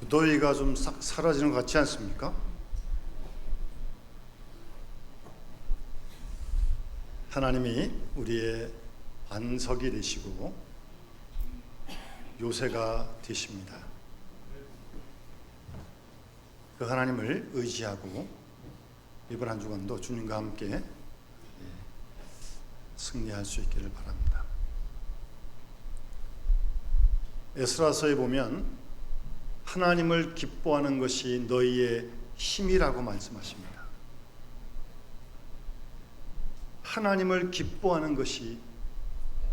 무더위가 좀 싹 사라지는 것 같지 않습니까? 하나님이 우리의 반석이 되시고 요새가 되십니다. 그 하나님을 의지하고 이번 한 주간도 주님과 함께 승리할 수 있기를 바랍니다. 에스라서에 보면 하나님을 기뻐하는 것이 너희의 힘이라고 말씀하십니다. 하나님을 기뻐하는 것이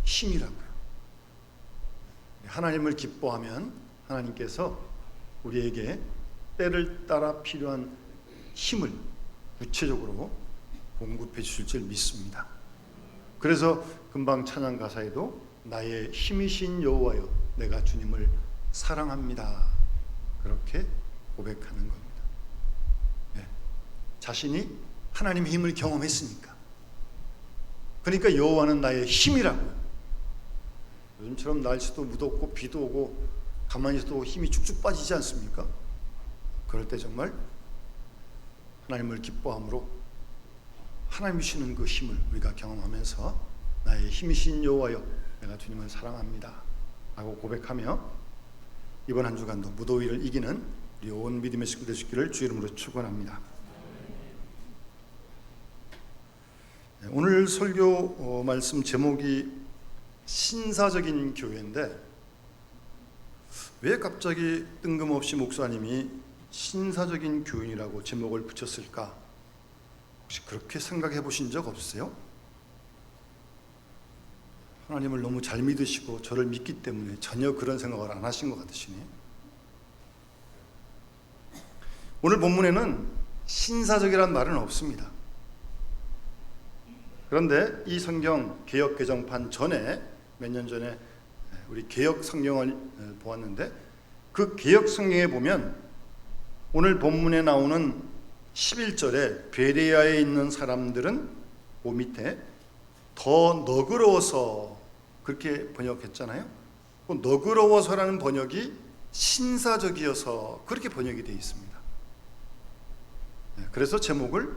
힘이라고요. 하나님을 기뻐하면 하나님께서 우리에게 때를 따라 필요한 힘을 구체적으로 공급해 주실 줄 믿습니다. 그래서 금방 찬양 가사에도 나의 힘이신 여호와여 내가 주님을 사랑합니다. 그렇게 고백하는 겁니다. 네. 자신이 하나님의 힘을 경험했으니까. 그러니까 여호와는 나의 힘이라고요. 요즘처럼 날씨도 무덥고 비도 오고 가만히 있어도 힘이 쭉쭉 빠지지 않습니까? 그럴 때 정말 하나님을 기뻐함으로 하나님이 주시는 그 힘을 우리가 경험하면서 나의 힘이신 여호와여 내가 주님을 사랑합니다 라고 고백하며 이번 한 주간도 무더위를 이기는 우리 온 믿음의 식구 되시기를 주 이름으로 축원합니다. 오늘 설교 말씀 제목이 신사적인 교회인데 왜 갑자기 뜬금없이 목사님이 신사적인 교인이라고 제목을 붙였을까? 혹시 그렇게 생각해 보신 적 없으세요? 하나님을 너무 잘 믿으시고 저를 믿기 때문에 전혀 그런 생각을 안 하신 것 같으시네. 오늘 본문에는 신사적이란 말은 없습니다. 그런데 이 성경 개역 개정판 전에 몇 년 전에 우리 개역 성경을 보았는데 그 개역 성경에 보면 오늘 본문에 나오는 11절에 베레아에 있는 사람들은 그 밑에 더 너그러워서 그렇게 번역했잖아요. 그 너그러워서라는 번역이 신사적이어서 그렇게 번역이 되어 있습니다. 그래서 제목을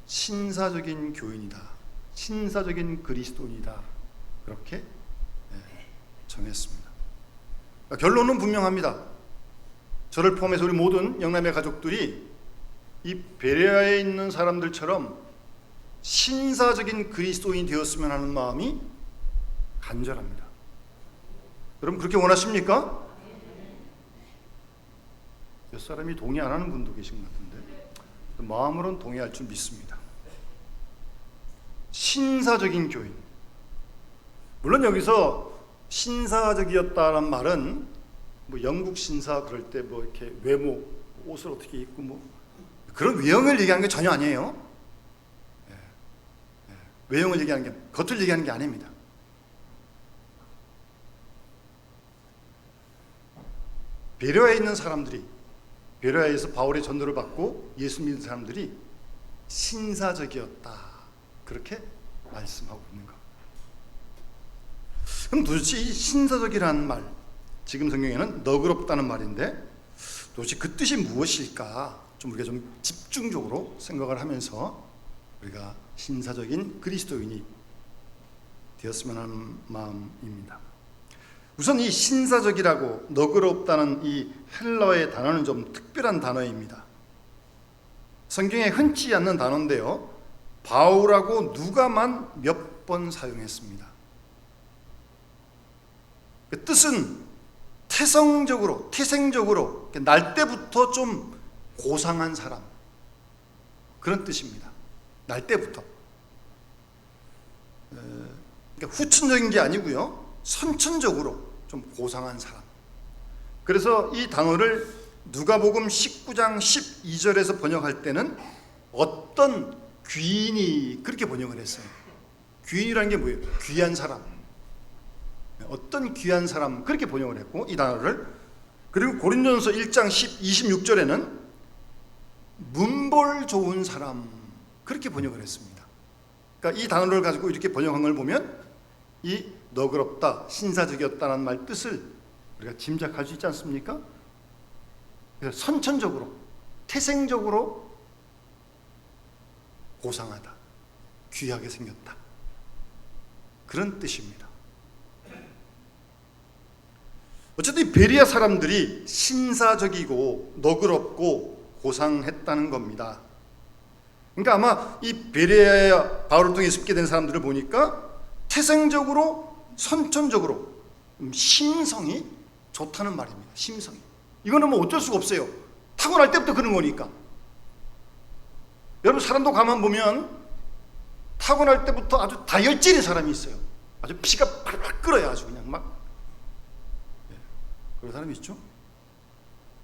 신사적인 교인이다, 신사적인 그리스도인이다 그렇게 정했습니다. 결론은 분명합니다. 저를 포함해서 우리 모든 영남의 가족들이 이 베레아에 있는 사람들처럼 신사적인 그리스도인이 되었으면 하는 마음이 간절합니다. 여러분 그렇게 원하십니까? 몇 사람이 동의 안 하는 분도 계신 것 같은데 마음으로는 동의할 줄 믿습니다. 신사적인 교인. 물론 여기서 신사적이었다는 말은 뭐 영국 신사 그럴 때 뭐 이렇게 외모, 옷을 어떻게 입고 뭐 그런 외형을 얘기하는 게 전혀 아니에요. 외형을 얘기하는 게, 겉을 얘기하는 게 아닙니다. 베레아에 있는 사람들이, 베레아에서 바울의 전도를 받고 예수 믿는 사람들이 신사적이었다 그렇게 말씀하고 있는 것. 그럼 도대체 이 신사적이라는 말, 지금 성경에는 너그럽다는 말인데 도대체 그 뜻이 무엇일까? 좀 우리가 좀 집중적으로 생각을 하면서 우리가 신사적인 그리스도인이 되었으면 하는 마음입니다. 우선 이 신사적이라고 너그럽다는 이 헬라어의 단어는 좀 특별한 단어입니다. 성경에 흔치 않는 단어인데요. 바울하고 누가만 몇 번 사용했습니다. 그 뜻은 태생적으로 날 때부터 좀 고상한 사람 그런 뜻입니다. 날 때부터 그러니까 후천적인 게 아니고요. 선천적으로 좀 고상한 사람. 그래서 이 단어를 누가복음 19장 12절에서 번역할 때는 어떤 귀인이 그렇게 번역을 했어요. 귀인이라는 게 뭐예요? 귀한 사람. 어떤 귀한 사람 그렇게 번역을 했고 이 단어를 그리고 고린도전서 1장 26절에는 문벌 좋은 사람 그렇게 번역을 했습니다. 그러니까 이 단어를 가지고 이렇게 번역한 걸 보면 이 너그럽다, 신사적이었다는 말 뜻을 우리가 짐작할 수 있지 않습니까? 그래서 선천적으로, 태생적으로 고상하다, 귀하게 생겼다, 그런 뜻입니다. 어쨌든 베레아 사람들이 신사적이고 너그럽고 고상했다는 겁니다. 그러니까 아마 이 베레아 바울을 통해 습게 된 사람들을 보니까 태생적으로, 선천적으로 심성이 좋다는 말입니다. 심성이. 이거는 뭐 어쩔 수가 없어요. 타고날 때부터 그런 거니까. 여러분, 사람도 가만 보면 타고날 때부터 아주 다혈질의 사람이 있어요. 아주 피가 팔팔 끓어요. 아주 그냥 막. 그런 사람이 있죠.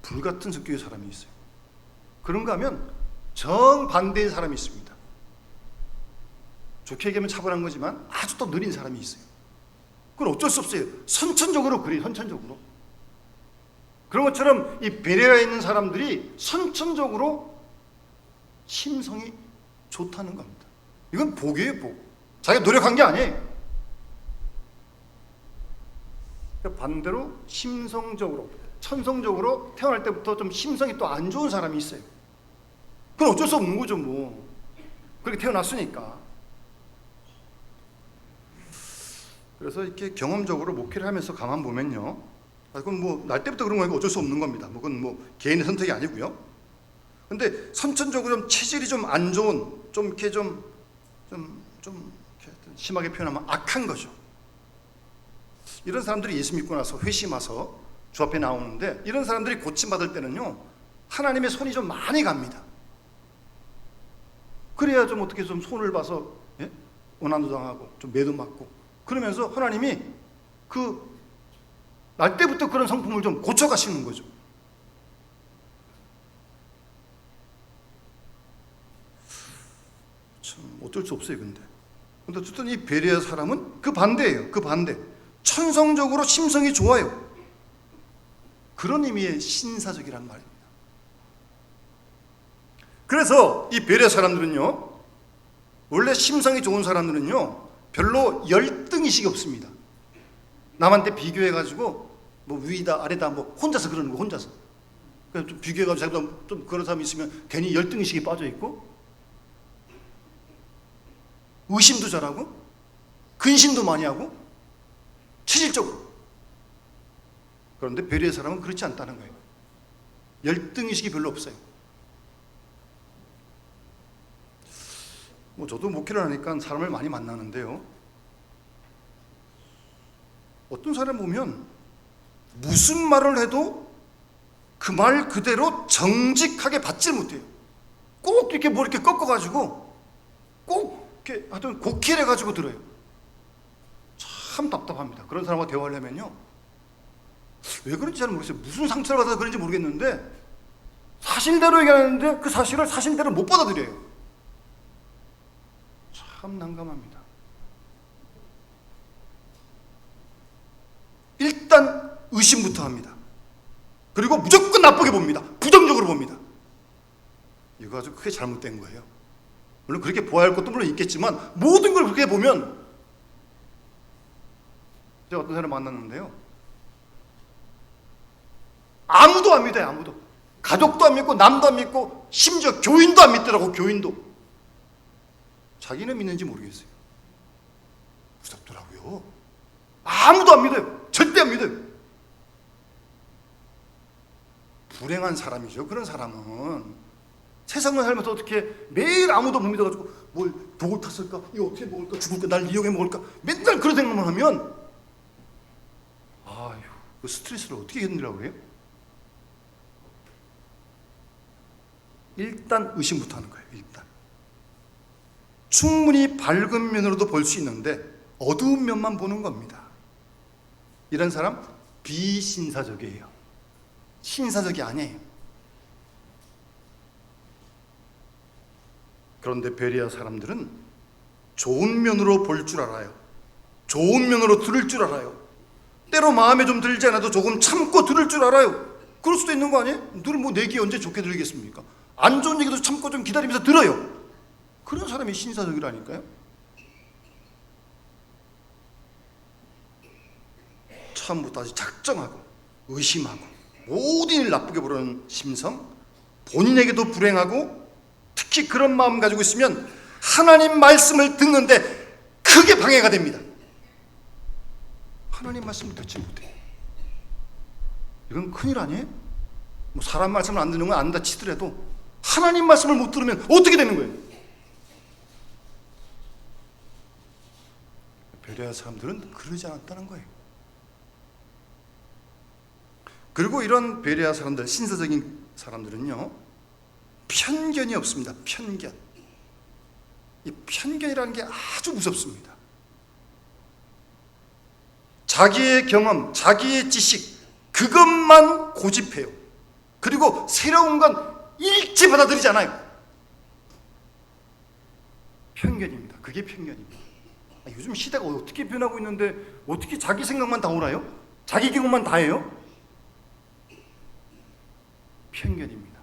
불같은 성격의 사람이 있어요. 그런가 하면 정반대의 사람이 있습니다. 좋게 얘기하면 차분한 거지만 아주 또 느린 사람이 있어요. 그건 어쩔 수 없어요. 선천적으로 그래요. 선천적으로. 그런 것처럼 이 베레아에 있는 사람들이 선천적으로 심성이 좋다는 겁니다. 이건 복이에요, 복. 자기가 노력한 게 아니에요. 반대로 심성적으로, 천성적으로 태어날 때부터 좀 심성이 또 안 좋은 사람이 있어요. 그건 어쩔 수 없는 거죠, 뭐. 그렇게 태어났으니까. 그래서 이렇게 경험적으로 목회를 하면서 가만 보면요, 그건 뭐 날 때부터 그런 거니까 어쩔 수 없는 겁니다. 그건 뭐 개인의 선택이 아니고요. 근데 선천적으로 좀 체질이 좀 안 좋은, 좀 이렇게 좀 심하게 표현하면 악한 거죠. 이런 사람들이 예수 믿고 나서 회심 와서 주 앞에 나오는데, 이런 사람들이 고침받을 때는요, 하나님의 손이 좀 많이 갑니다. 그래야 좀 어떻게 좀 손을 봐서 원한도 당하고 좀 매도 맞고, 그러면서 하나님이 그 날 때부터 그런 성품을 좀 고쳐가시는 거죠. 참 어쩔 수 없어요. 근데 어쨌든 이 베레아 사람은 그 반대예요. 그 반대. 천성적으로 심성이 좋아요. 그런 의미의 신사적이란 말입니다. 그래서 이 베레아 사람들은요, 원래 심성이 좋은 사람들은요, 별로 열등의식이 없습니다. 남한테 비교해가지고 뭐 위다 아래다 뭐 혼자서 그러는 거, 혼자서. 그래서 좀 비교해가지고 자기도 좀 그런 사람이 있으면 괜히 열등의식에 빠져 있고, 의심도 잘하고, 근심도 많이 하고, 체질적으로. 그런데 베레아 사람은 그렇지 않다는 거예요. 열등의식이 별로 없어요. 뭐 저도 목회를 하니까 사람을 많이 만나는데요, 어떤 사람 보면 무슨 말을 해도 그 말 그대로 정직하게 받지 못해요. 꼭 이렇게 뭐 이렇게 꺾어가지고 꼭 이렇게 하여튼 곡해해가지고 들어요. 참 답답합니다. 그런 사람과 대화를 하면요, 왜 그런지 잘 모르겠어요. 무슨 상처를 받아서 그런지 모르겠는데 사실대로 얘기하는데 그 사실을 사실대로 못 받아들여요. 참 난감합니다. 일단 의심부터 합니다. 그리고 무조건 나쁘게 봅니다. 부정적으로 봅니다. 이거 아주 크게 잘못된 거예요. 물론 그렇게 보아야 할 것도 물론 있겠지만, 모든 걸 그렇게 보면, 제가 어떤 사람을 만났는데요, 아무도 안 믿어요. 아무도. 가족도 안 믿고 남도 안 믿고 심지어 교인도 안 믿더라고. 교인도. 자기는 믿는지 모르겠어요. 무섭더라고요. 아무도 안 믿어요. 절대 안 믿어요. 불행한 사람이죠. 그런 사람은 세상을 살면서 어떻게 매일 아무도 못 믿어가지고 뭘 독을 탔을까? 이거 어떻게 먹을까? 죽을까? 날 이용해 먹을까? 맨날 그런 생각만 하면, 아휴, 그 스트레스를 어떻게 견디려고 그래요? 일단 의심부터 하는 거예요. 일단 충분히 밝은 면으로도 볼 수 있는데 어두운 면만 보는 겁니다. 이런 사람 비신사적이에요. 신사적이 아니에요. 그런데 베레아 사람들은 좋은 면으로 볼 줄 알아요. 좋은 면으로 들을 줄 알아요. 때로 마음에 좀 들지 않아도 조금 참고 들을 줄 알아요. 그럴 수도 있는 거 아니에요? 늘 뭐 내 귀에 언제 좋게 들리겠습니까? 안 좋은 얘기도 참고 좀 기다리면서 들어요. 그런 사람이 신사적이라니까요. 처음부터 아주 작정하고 의심하고 모든 일 나쁘게 보려는 심성, 본인에게도 불행하고 특히 그런 마음 가지고 있으면 하나님 말씀을 듣는데 크게 방해가 됩니다. 하나님 말씀을 듣지 못해. 이건 큰일 아니에요? 뭐 사람 말씀을 안 듣는 건 안다 치더라도 하나님 말씀을 못 들으면 어떻게 되는 거예요? 베레아 사람들은 그러지 않았다는 거예요. 그리고 이런 베레아 사람들, 신사적인 사람들은요, 편견이 없습니다. 편견. 이 편견이라는 게 아주 무섭습니다. 자기의 경험, 자기의 지식, 그것만 고집해요. 그리고 새로운 건 일체 받아들이지 않아요. 편견입니다. 그게 편견입니다. 요즘 시대가 어떻게 변하고 있는데 어떻게 자기 생각만 다 옳아요? 자기 경험만 다 해요? 편견입니다.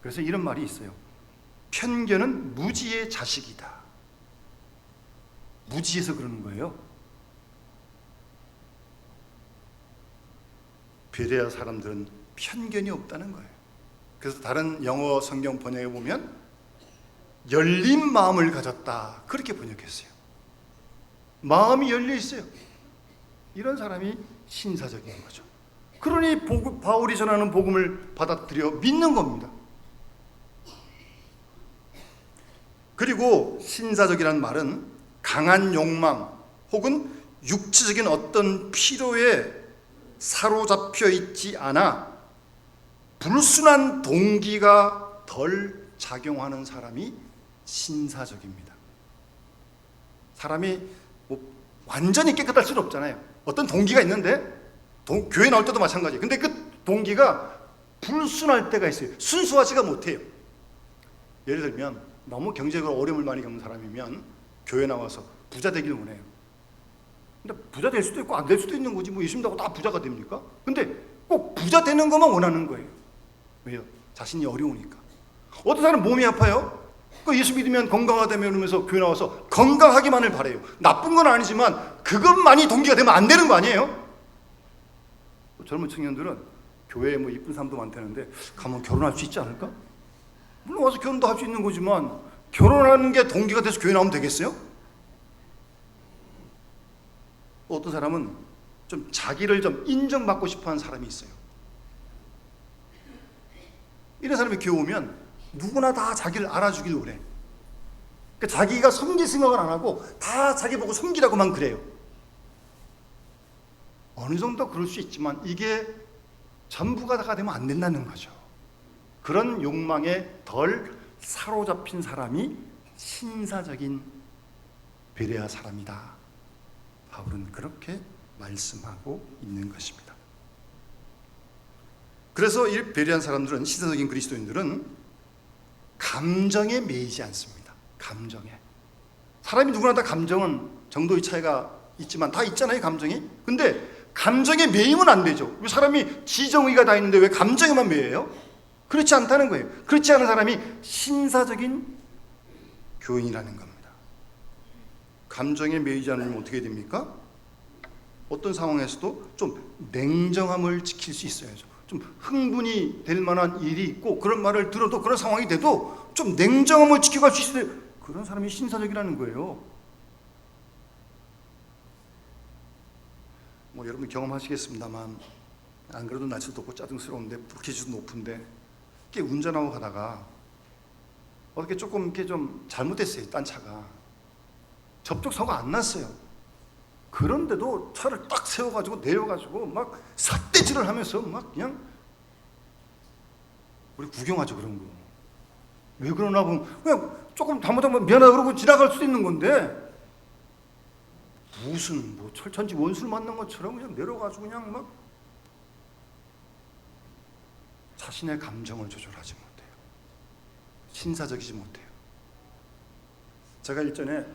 그래서 이런 말이 있어요. 편견은 무지의 자식이다. 무지해서 그러는 거예요. 베레아 사람들은 편견이 없다는 거예요. 그래서 다른 영어 성경 번역에 보면 열린 마음을 가졌다, 그렇게 번역했어요. 마음이 열려 있어요. 이런 사람이 신사적인 거죠. 그러니 바울이 전하는 복음을 받아들여 믿는 겁니다. 그리고 신사적이라는 말은 강한 욕망 혹은 육체적인 어떤 필요에 사로잡혀 있지 않아 불순한 동기가 덜 작용하는 사람이 신사적입니다. 사람이 뭐 완전히 깨끗할 수는 없잖아요. 어떤 동기가 있는데 교회 나올 때도 마찬가지예요. 근데 그 동기가 불순할 때가 있어요. 순수하지가 못해요. 예를 들면 너무 경제적으로 어려움을 많이 겪는 사람이면 교회 나와서 부자 되기를 원해요. 근데 부자 될 수도 있고 안 될 수도 있는 거지. 뭐 예수 믿다고 다 부자가 됩니까? 근데 꼭 부자 되는 것만 원하는 거예요. 왜요? 자신이 어려우니까. 어떤 사람은 몸이 아파요. 그 예수 믿으면 건강하다며 이러면서 교회 나와서 건강하기만을 바래요. 나쁜 건 아니지만 그것만이 동기가 되면 안 되는 거 아니에요? 젊은 청년들은 교회에 뭐 이쁜 사람도 많다는데 가면 결혼할 수 있지 않을까? 물론 와서 결혼도 할 수 있는 거지만 결혼하는 게 동기가 돼서 교회 나오면 되겠어요? 또 어떤 사람은 좀 자기를 좀 인정받고 싶어하는 사람이 있어요. 이런 사람이 교회 오면 누구나 다 자기를 알아주길 원해. 그러니까 자기가 섬길 생각을 안 하고 다 자기 보고 섬기라고만 그래요. 어느 정도 그럴 수 있지만 이게 전부가 다가 되면 안 된다는 거죠. 그런 욕망에 덜 사로잡힌 사람이 신사적인 베레아 사람이다. 바울은 그렇게 말씀하고 있는 것입니다. 그래서 이 베레아 사람들은, 신사적인 그리스도인들은 감정에 매이지 않습니다. 감정에. 사람이 누구나 다 감정은 정도의 차이가 있지만 다 있잖아요, 감정이. 근데 감정에 매이면 안 되죠. 왜 사람이 지정의가 다 있는데 왜 감정에만 매여요? 그렇지 않다는 거예요. 그렇지 않은 사람이 신사적인 교인이라는 겁니다. 감정에 매이지 않으면 어떻게 됩니까? 어떤 상황에서도 좀 냉정함을 지킬 수 있어야죠. 좀 흥분이 될 만한 일이 있고 그런 말을 들어도, 그런 상황이 돼도 좀 냉정함을 지켜갈 수 있어야 돼요. 그런 사람이 신사적이라는 거예요. 뭐 여러분 경험하시겠습니다만, 안 그래도 날씨도 덥고 짜증스러운데 불쾌지수도 높은데 이렇게 운전하고 가다가 어떻게 조금 이렇게 좀 잘못됐어요. 딴 차가 접촉사고가 안 났어요. 그런데도 차를 딱 세워가지고 내려가지고 막 삿대질을 하면서 막 그냥, 우리 구경하죠 그런 거. 왜 그러나 보면 그냥 조금 잘못하면 미안하다 그러고 지나갈 수도 있는 건데, 무슨 뭐 철천지 원수를 만난 것처럼 그냥 내려가지고 그냥 막 자신의 감정을 조절하지 못해요. 신사적이지 못해요. 제가 일전에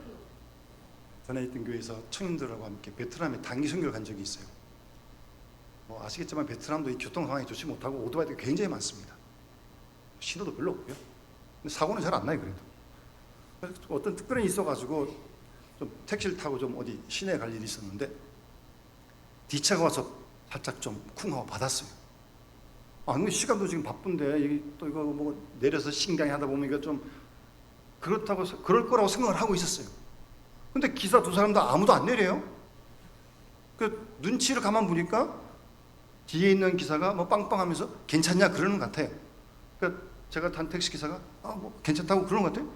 전에 있던 교회에서 청년들하고 함께 베트남에 단기 선교를 간 적이 있어요. 뭐 아시겠지만 베트남도 이 교통 상황이 좋지 못하고 오토바이들이 굉장히 많습니다. 신호도 별로 없고요. 근데 사고는 잘 안 나요. 그래도 어떤 특별한 일이 있어가지고 좀 택시를 타고 좀 어디 시내에 갈 일이 있었는데 뒷차가 와서 살짝 좀 쿵 하고 받았어요. 아니 시간도 지금 바쁜데 또 이거 뭐 내려서 신강이 하다 보면 이거 좀 그렇다고 그럴 거라고 생각을 하고 있었어요. 근데 기사 두 사람 다 아무도 안 내려요. 그 눈치를 가만 보니까 뒤에 있는 기사가 뭐 빵빵하면서 괜찮냐 그러는 것 같아요. 그러니까 제가 탄 택시 기사가 뭐 괜찮다고 그러는 것 같아요.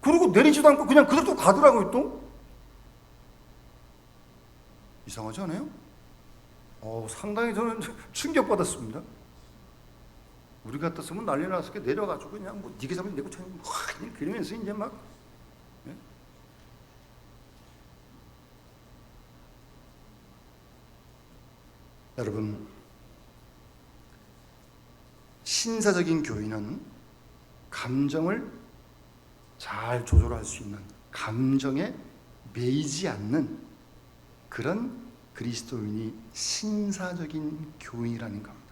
그리고 내리지도 않고 그냥 그대로 가더라고요. 또 이상하지 않아요? 상당히 저는 충격받았습니다. 우리 같았으면 난리 났을 게 내려가지고 그냥 뭐 니게 잡으면 내고 차면 그냥 그러면서 이제 막 예? 여러분, 신사적인 교인은 감정을 잘 조절할 수 있는, 감정에 매이지 않는 그런 그리스도인이 신사적인 교인이라는 겁니다.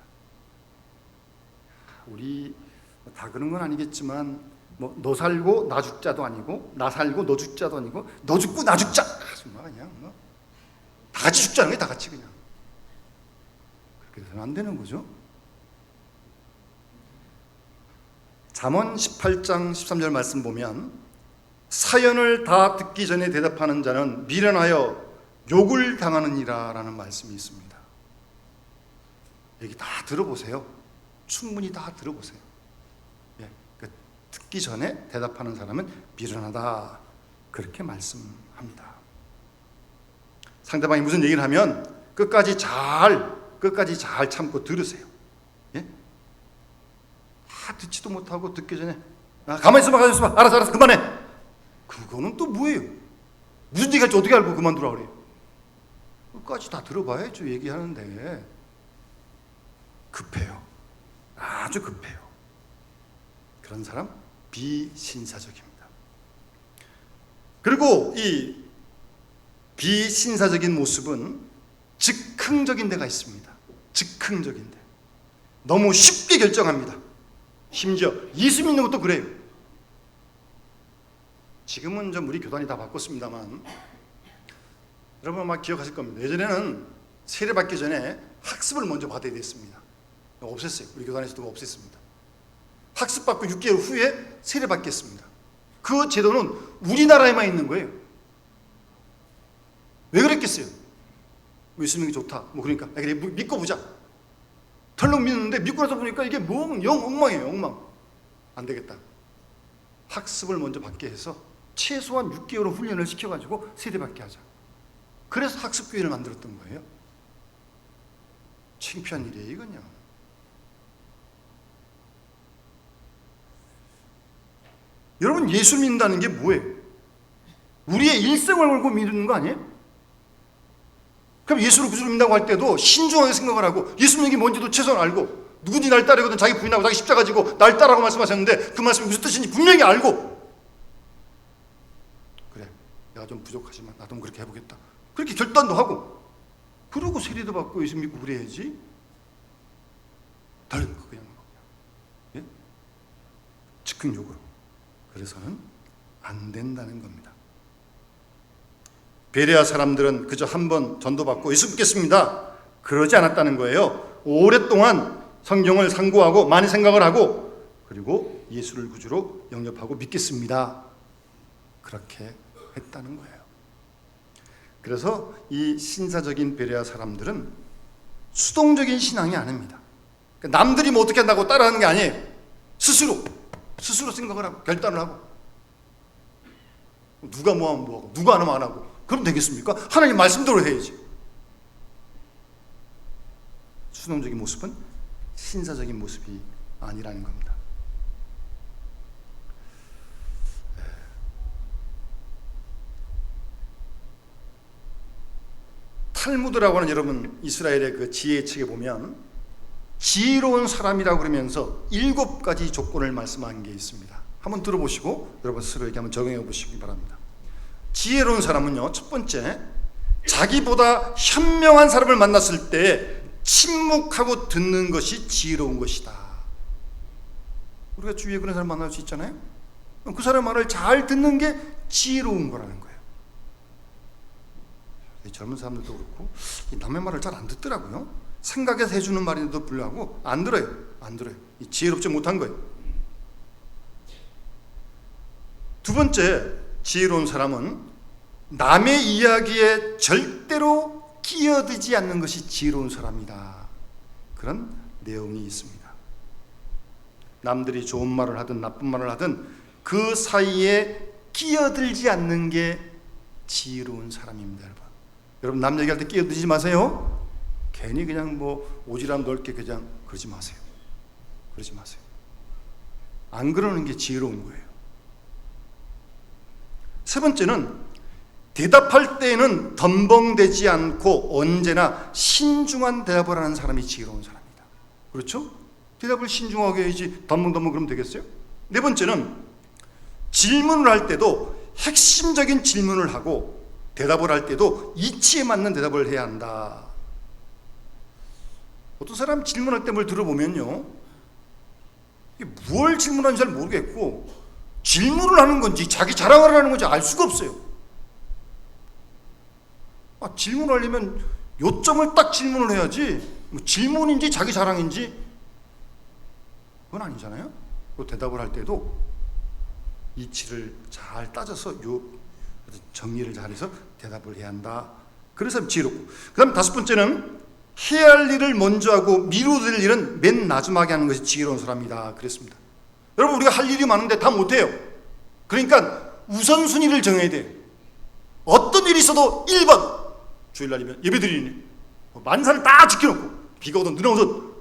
우리 다 그런 건 아니겠지만 뭐 너 살고 나 죽자도 아니고 나 살고 너 죽자도 아니고 너 죽고 나 죽자 그냥 뭐 다 같이 죽자는 거예요. 다 같이 그냥 그렇게 해서는 안 되는 거죠. 잠언 18장 13절 말씀 보면 사연을 다 듣기 전에 대답하는 자는 미련하여 욕을 당하느니라 라는 말씀이 있습니다. 여기 다 들어보세요. 충분히 다 들어보세요. 듣기 전에 대답하는 사람은 미련하다 그렇게 말씀합니다. 상대방이 무슨 얘기를 하면 끝까지 잘 참고 들으세요. 다 듣지도 못하고 듣기 전에 가만히 있어봐 알았어 그만해. 그거는 또 뭐예요? 무슨 얘기 할지 어떻게 알고 그만두라 그래요? 끝까지 다 들어봐야죠. 얘기하는데 급해요. 아주 급해요. 그런 사람 비신사적입니다. 그리고 이 비신사적인 모습은 즉흥적인 데가 있습니다. 즉흥적인 데. 너무 쉽게 결정합니다. 심지어 예수 믿는 것도 그래요. 지금은 좀 우리 교단이 다 바꿨습니다만 여러분 아마 기억하실 겁니다. 예전에는 세례받기 전에 학습을 먼저 받아야 됐습니다. 없앴어요. 우리 교단에서도 없앴습니다. 학습받고 6개월 후에 세례받겠습니다. 그 제도는 우리나라에만 있는 거예요. 왜 그랬겠어요? 예수 믿는 게 좋다. 뭐 그러니까 그래 믿고 보자. 털렁 믿는데 믿고 나서 보니까 이게 영 엉망이에요. 엉망. 안 되겠다. 학습을 먼저 받게 해서 최소한 6개월 훈련을 시켜가지고 세례받게 하자. 그래서 학습교회를 만들었던 거예요. 창피한 일이에요, 이건요. 여러분, 예수 믿는다는 게 뭐예요? 우리의 일생을 걸고 믿는 거 아니에요? 그럼 예수를 구주로 믿는다고 할 때도 신중하게 생각을 하고 예수 믿는 게 뭔지도 최소한 알고 누구든지 날 따르거든 자기 부인하고 자기 십자가 지고 날 따라고 말씀하셨는데 그 말씀이 무슨 뜻인지 분명히 알고 그래 내가 좀 부족하지만 나도 그렇게 해보겠다 그렇게 결단도 하고 그러고 세례도 받고 예수 믿고 그래야지 다른 거 그냥 예? 즉흥적으로 그래서는 안 된다는 겁니다. 베레아 사람들은 그저 한 번 전도받고 예수 믿겠습니다 그러지 않았다는 거예요. 오랫동안 성경을 상고하고 많이 생각을 하고 그리고 예수를 구주로 영접하고 믿겠습니다 그렇게 했다는 거예요. 그래서 이 신사적인 베레아 사람들은 수동적인 신앙이 아닙니다. 남들이 뭐 어떻게 한다고 따라하는 게 아니에요. 스스로 생각을 하고 결단을 하고 누가 뭐 하면 뭐하고 누가 안 하면 안 하고 그럼 되겠습니까? 하나님 말씀대로 해야지. 수동적인 모습은 신사적인 모습이 아니라는 겁니다. 탈무드라고 하는 여러분 이스라엘의 그 지혜의 책에 보면 지혜로운 사람이라고 그러면서 7가지 조건을 말씀한 게 있습니다. 한번 들어보시고 여러분 스스로에게 한번 적용해 보시기 바랍니다. 지혜로운 사람은요, 첫 번째, 자기보다 현명한 사람을 만났을 때 침묵하고 듣는 것이 지혜로운 것이다. 우리가 주위에 그런 사람 만날 수 있잖아요. 그 사람 말을 잘 듣는 게 지혜로운 거라는 거예요. 젊은 사람들도 그렇고 남의 말을 잘 안 듣더라고요. 생각해서 해주는 말인데도 불구하고 안 들어요. 안 들어요. 지혜롭지 못한 거예요. 두 번째, 지혜로운 사람은 남의 이야기에 절대로 끼어들지 않는 것이 지혜로운 사람이다. 그런 내용이 있습니다. 남들이 좋은 말을 하든 나쁜 말을 하든 그 사이에 끼어들지 않는 게 지혜로운 사람입니다. 여러분 남 얘기할 때 끼어들지 마세요. 괜히 그냥 뭐 오지랖 넓게 그냥 그러지 마세요. 그러지 마세요. 안 그러는 게 지혜로운 거예요. 세 번째는 대답할 때에는 덤벙대지 않고 언제나 신중한 대답을 하는 사람이 지혜로운 사람이다. 그렇죠? 대답을 신중하게 해야지 덤벙덤벙 그러면 되겠어요? 네 번째는 질문을 할 때도 핵심적인 질문을 하고 대답을 할 때도 이치에 맞는 대답을 해야 한다. 어떤 사람 질문할 때 뭘 들어보면요, 이게 뭘 질문하는지 잘 모르겠고 질문을 하는 건지 자기 자랑을 하는 건지 알 수가 없어요. 질문하려면 요점을 딱 질문을 해야지 뭐 질문인지 자기 자랑인지 그건 아니잖아요. 그 대답을 할 때도 이치를 잘 따져서 정리를 잘해서 대답을 해야 한다. 그래서 지혜롭고, 그 다음 다섯 번째는 해야 할 일을 먼저 하고 미루어질 일은 맨 마지막에 하는 것이 지혜로운 사람이다. 그랬습니다. 여러분 우리가 할 일이 많은데 다 못해요. 그러니까 우선순위를 정해야 돼요. 어떤 일이 있어도 1번 주일날이면 예배드리니 만사를 딱 지켜놓고 비가 오든 눈이 오든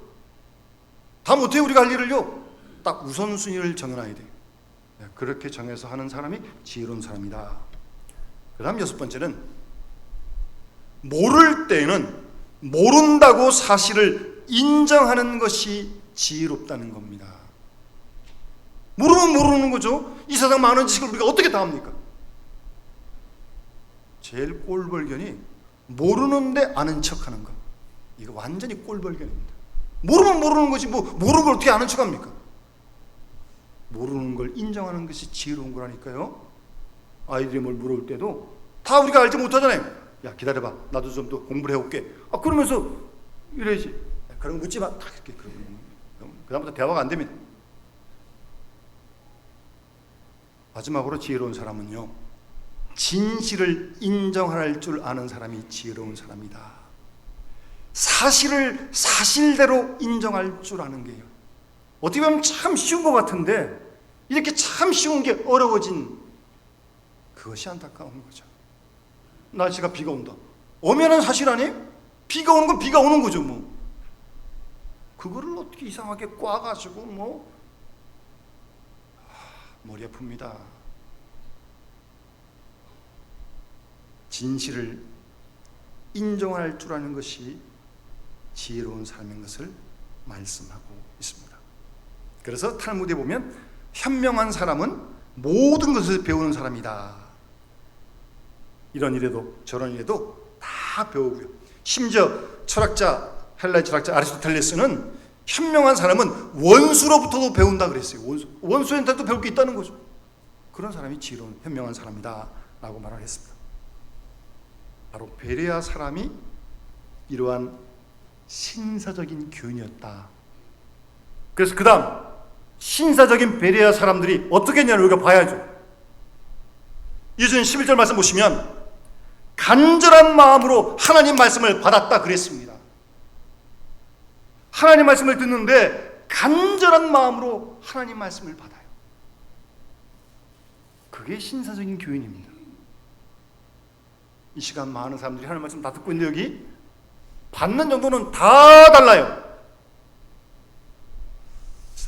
다 못해요. 우리가 할 일을요. 딱 우선순위를 정해놔야 돼요. 그렇게 정해서 하는 사람이 지혜로운 사람이다. 그 다음 여섯 번째는 모를 때는 모른다고 사실을 인정하는 것이 지혜롭다는 겁니다. 모르면 모르는 거죠. 이 세상 많은 지식을 우리가 어떻게 다 합니까? 제일 꼴벌견이 모르는데 아는 척하는 거. 이거 완전히 꼴벌견입니다. 모르면 모르는 거지 뭐 모르는 걸 어떻게 아는 척합니까? 모르는 걸 인정하는 것이 지혜로운 거라니까요. 아이들이 뭘 물어볼 때도 다 우리가 알지 못하잖아요. 야 기다려봐, 나도 좀 더 공부를 해올게. 그러면서 이래야지. 그런 거 묻지 마. 딱 이렇게 그러면 그다음부터 대화가 안 됩니다. 마지막으로 지혜로운 사람은요, 진실을 인정할 줄 아는 사람이 지혜로운 사람이다. 사실을 사실대로 인정할 줄 아는 게요. 어떻게 보면 참 쉬운 것 같은데 이렇게 참 쉬운 게 어려워진 그것이 안타까운 거죠. 날씨가 비가 온다. 오면은 사실 아니에요? 비가 오는 건 비가 오는 거죠 뭐. 그거를 어떻게 이상하게 꽈가지고 뭐 머리 아픕니다. 진실을 인정할 줄 아는 것이 지혜로운 삶인 것을 말씀하고 있습니다. 그래서 탈무드에 보면 현명한 사람은 모든 것을 배우는 사람이다. 이런 일에도 저런 일에도 다 배우고요. 심지어 철학자, 헬라의 철학자 아리스토텔레스는 현명한 사람은 원수로부터도 배운다 그랬어요. 원수한테도 배울 게 있다는 거죠. 그런 사람이 지혜로운 현명한 사람이다 라고 말을 했습니다. 바로 베레아 사람이 이러한 신사적인 교인이었다. 그래서 그 다음 신사적인 베레아 사람들이 어떻게 했냐를 우리가 봐야죠. 예전 11절 말씀 보시면 간절한 마음으로 하나님 말씀을 받았다 그랬습니다. 하나님 말씀을 듣는데 간절한 마음으로 하나님 말씀을 받아요. 그게 신사적인 교인입니다. 이 시간 많은 사람들이 하나님 말씀 다 듣고 있는데 여기 받는 정도는 다 달라요.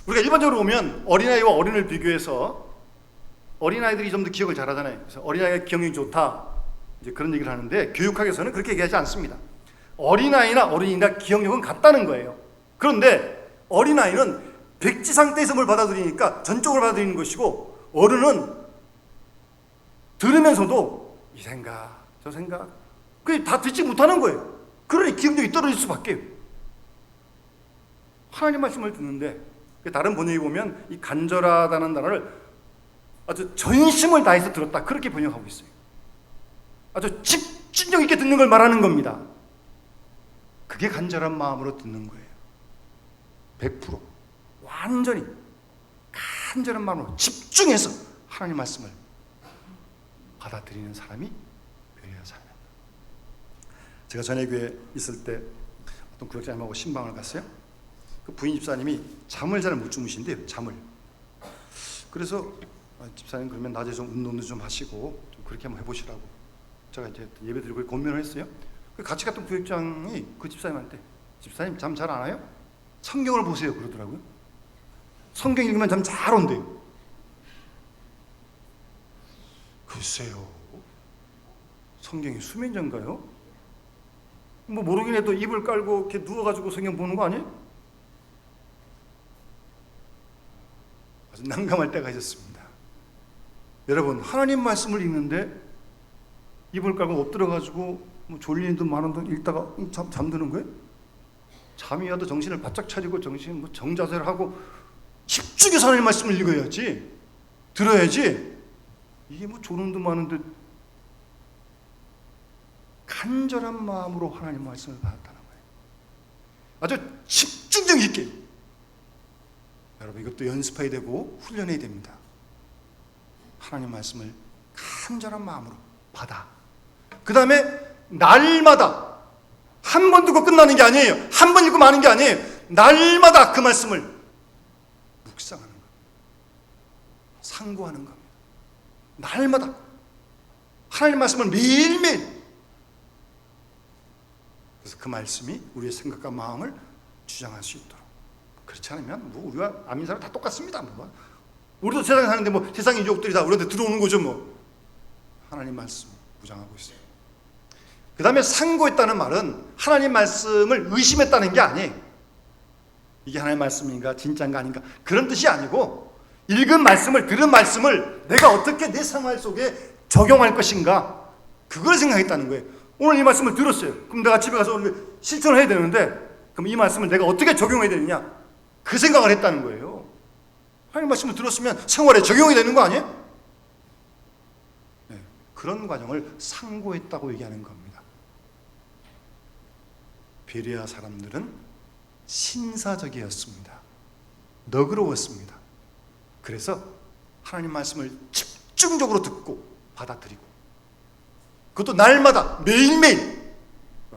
우리가 일반적으로 보면 어린아이와 어린이를 비교해서 어린아이들이 좀 더 기억을 잘하잖아요. 그래서 어린아이가 기억력이 좋다 이제 그런 얘기를 하는데 교육학에서는 그렇게 얘기하지 않습니다. 어린아이나 어린이나 기억력은 같다는 거예요. 그런데 어린아이는 백지 상태에서 뭘 받아들이니까 전적으로 받아들이는 것이고 어른은 들으면서도 이 생각 저 생각 그게 다 듣지 못하는 거예요. 그러니 기억력이 떨어질 수밖에. 하나님 말씀을 듣는데 다른 번역에 보면 이 간절하다는 단어를 아주 전심을 다해서 들었다 그렇게 번역하고 있어요. 아주 집중력 있게 듣는 걸 말하는 겁니다. 그게 간절한 마음으로 듣는 거예요. 100% 완전히 간절한 마음으로 집중해서 하나님 말씀을 받아들이는 사람이 베레아 사람입니다. 제가 전에 교회에 있을 때 어떤 구역장님하고 신방을 갔어요. 그 부인 집사님이 잠을 잘 못 주무신대요. 잠을. 그래서 집사님 그러면 낮에 좀 운동도 좀 하시고 좀 그렇게 한번 해보시라고 제가 이제 예배 드리고 권면을 했어요. 같이 갔던 구역장이 그 집사님한테 집사님 잠 잘 안 와요? 성경을 보세요 그러더라고요. 성경 읽으면 잠 잘 온대요. 글쎄요, 성경이 수면제인가요? 뭐 모르긴 해도 이불 깔고 이렇게 누워가지고 성경 보는 거 아니에요? 아주 난감할 때가 있었습니다. 여러분, 하나님 말씀을 읽는데 이불 깔고 엎드려가지고 뭐 졸린 듯 마는 듯 읽다가 잠드는 거예요? 잠이 와도 정신을 바짝 차리고 정신 뭐 정자세를 하고 집중해서 하나님 말씀을 읽어야지, 들어야지. 이게 뭐 졸은 듯 마는 듯 간절한 마음으로 하나님 말씀을 받았다는 거예요. 아주 집중력 있게. 여러분, 이것도 연습해야 되고 훈련해야 됩니다. 하나님 말씀을 간절한 마음으로 받아. 그 다음에 날마다 한 번 듣고 끝나는 게 아니에요. 한 번 읽고 마는 게 아니에요. 날마다 그 말씀을 묵상하는 겁니다. 상고하는 겁니다. 날마다 하나님 말씀을 매일매일. 그래서 그 말씀이 우리의 생각과 마음을 주장할 수 있도록. 그렇지 않으면 뭐 우리가 아민 사람 다 똑같습니다. 뭐 우리도 세상에 사는데 뭐 세상의 유혹들이 다 우리한테 들어오는 거죠. 뭐 하나님 말씀 무장하고 있어요. 그 다음에 상고했다는 말은 하나님 말씀을 의심했다는 게 아니에요. 이게 하나님 말씀인가 진짜인가 아닌가 그런 뜻이 아니고, 읽은 말씀을, 들은 말씀을 내가 어떻게 내 생활 속에 적용할 것인가, 그걸 생각했다는 거예요. 오늘 이 말씀을 들었어요. 그럼 내가 집에 가서 실천을 해야 되는데, 그럼 이 말씀을 내가 어떻게 적용해야 되느냐, 그 생각을 했다는 거예요. 하나님 말씀을 들었으면 생활에 적용이 되는 거 아니에요? 네, 그런 과정을 상고했다고 얘기하는 겁니다. 베레아 사람들은 신사적이었습니다. 너그러웠습니다. 그래서 하나님 말씀을 집중적으로 듣고 받아들이고, 그것도 날마다 매일매일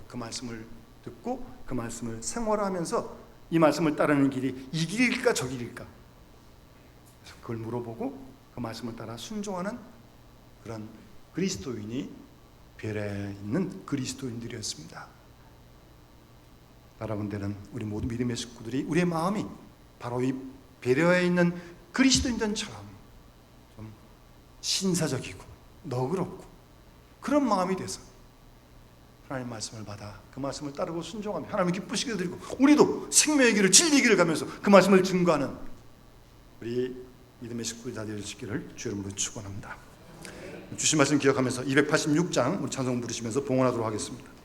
그 말씀을 듣고 그 말씀을 생활하면서 이 말씀을 따르는 길이 이 길일까 저 길일까, 그걸 물어보고 그 말씀을 따라 순종하는 그런 그리스도인이 베레아에 있는 그리스도인들이었습니다. 여러분들은 우리 모든 믿음의 식구들이 우리의 마음이 바로 이 베레아에 있는 그리스도인들처럼 좀 신사적이고 너그럽고 그런 마음이 돼서 하나님 말씀을 받아 그 말씀을 따르고 순종하며 하나님을 기쁘시게 드리고, 우리도 생명의 길을 진리의 길을 가면서 그 말씀을 증거하는 우리 믿음의 식구들이 다 되시기를 주 이름으로 축원합니다. 주신 말씀 기억하면서 286장 우리 찬송 부르시면서 봉헌하도록 하겠습니다.